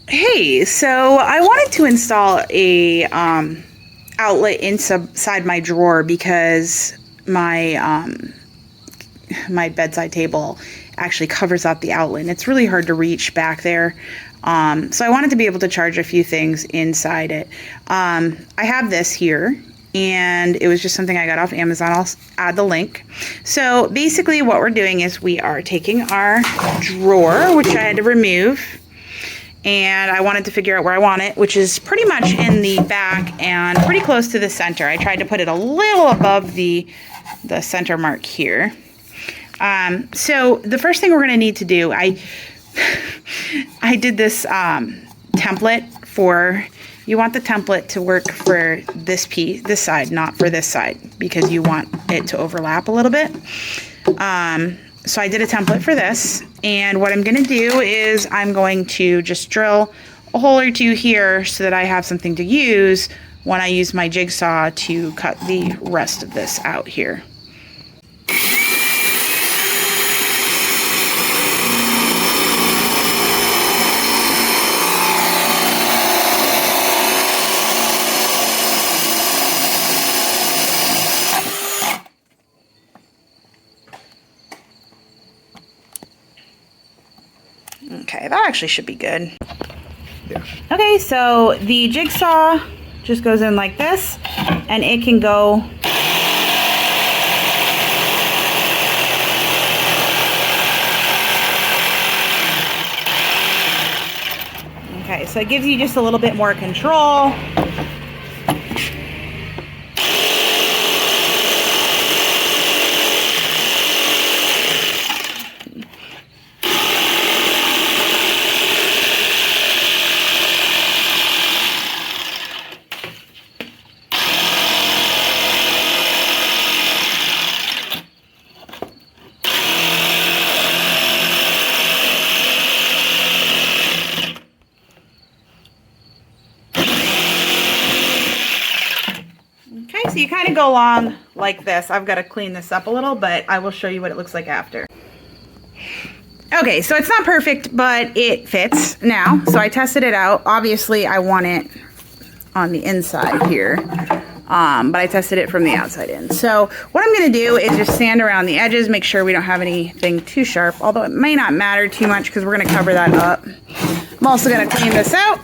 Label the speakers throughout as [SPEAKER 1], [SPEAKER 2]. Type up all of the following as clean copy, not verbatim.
[SPEAKER 1] Hey, so I wanted to install a outlet inside my drawer because my bedside table actually covers up the outlet, and it's really hard to reach back there. So I wanted to be able to charge a few things inside it. I have this here, and it was just something I got off Amazon. I'll add the link. So basically what we're doing is we are taking our drawer, which I had to remove, and I wanted to figure out where I want it, which is pretty much in the back and pretty close to the center. I tried to put it a little above the center mark here. So the first thing we're going to need to do, I did this template for, you want the template to work for this piece, this side, not for this side, because you want it to overlap a little bit. So I did a template for this, and what I'm going to do is I'm going to just drill a hole or two here so that I have something to use when I use my jigsaw to cut the rest of this out here. Okay, that actually should be good.
[SPEAKER 2] Yeah.
[SPEAKER 1] Okay, so the jigsaw just goes in like this, and it can go okay, so it gives you just a little bit more control. Okay, so you kind of go along like this. I've got to clean this up a little, but I will show you what it looks like after. Okay, so it's not perfect, but it fits now. So I tested it out. Obviously, I want it on the inside here, but I tested it from the outside in. So what I'm going to do is just sand around the edges, make sure we don't have anything too sharp, although it may not matter too much because we're going to cover that up. I'm also going to clean this out.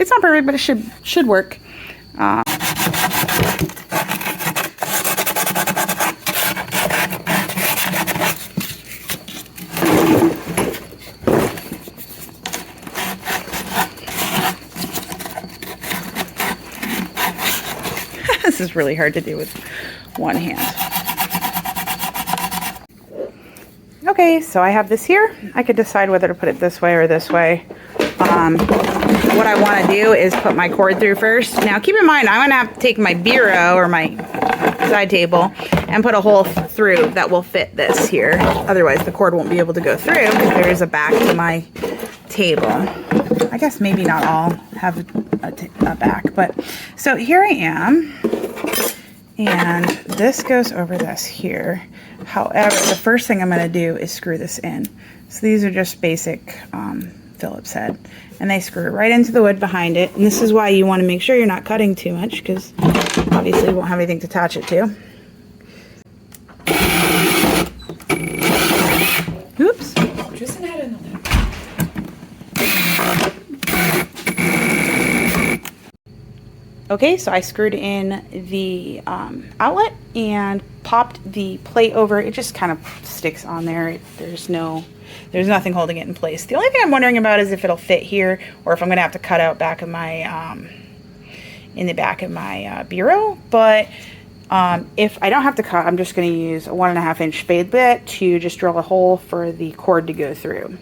[SPEAKER 1] It's not perfect, but it should work. This is really hard to do with one hand. Okay, so I have this here. I could decide whether to put it this way or this way. What I want to do is put my cord through first. Now keep in mind, I'm going to have to take my bureau or my side table and put a hole through that will fit this here. Otherwise the cord won't be able to go through because there is a back to my table. I guess maybe not all have a back, but so here I am, and this goes over this here. However, the first thing I'm going to do is screw this in. So these are just basic Phillips head, and they screw right into the wood behind it, and this is why you want to make sure you're not cutting too much, because obviously you won't have anything to attach it to. Oops.
[SPEAKER 3] Just an add in on that.
[SPEAKER 1] Okay, so I screwed in the outlet and popped the plate over. It just kind of sticks on there. There's nothing holding it in place. The only thing I'm wondering about is if it'll fit here, or if I'm gonna have to cut out back of my in the back of my bureau. But if I don't have to cut, I'm just gonna use a 1.5 inch spade bit to just drill a hole for the cord to go through.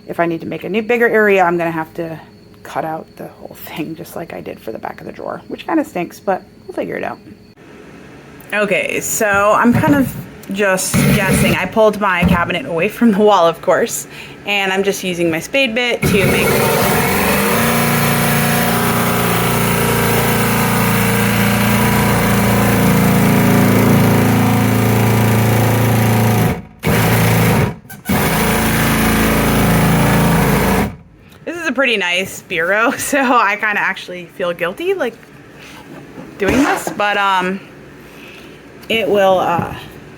[SPEAKER 1] If I need to make a new bigger area, I'm gonna have to cut out the whole thing just like I did for the back of the drawer, which kind of stinks, but we'll figure it out. Okay, so I'm kind of just guessing. I pulled my cabinet away from the wall, of course, and I'm just using my spade bit to make a pretty nice bureau, so I kind of actually feel guilty like doing this, but it will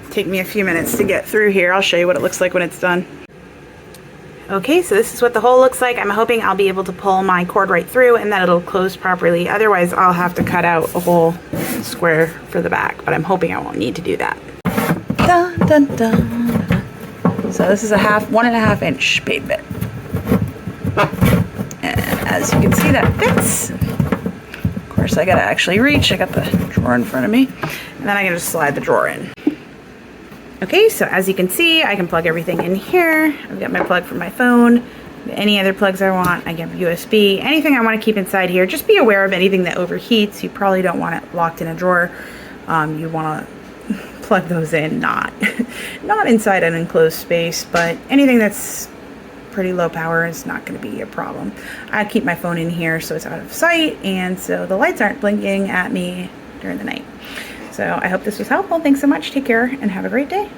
[SPEAKER 1] take me a few minutes to get through here. I'll show you what it looks like when it's done. Okay, so this is what the hole looks like. I'm hoping I'll be able to pull my cord right through and that it'll close properly. Otherwise, I'll have to cut out a whole square for the back, but I'm hoping I won't need to do that. Dun, dun, dun. So this is a 1.5 inch paid bit. And as you can see, that fits. Of course, I gotta actually reach. I got the drawer in front of me. And then I can just slide the drawer in. Okay, so as you can see, I can plug everything in here. I've got my plug for my phone, any other plugs I want. I get USB, anything I want to keep inside here. Just be aware of anything that overheats. You probably don't want it locked in a drawer. You want to plug those in, not inside an enclosed space, but anything that's pretty low power is not going to be a problem. I keep my phone in here so it's out of sight, and so the lights aren't blinking at me during the night. So I hope this was helpful. Thanks so much. Take care and have a great day.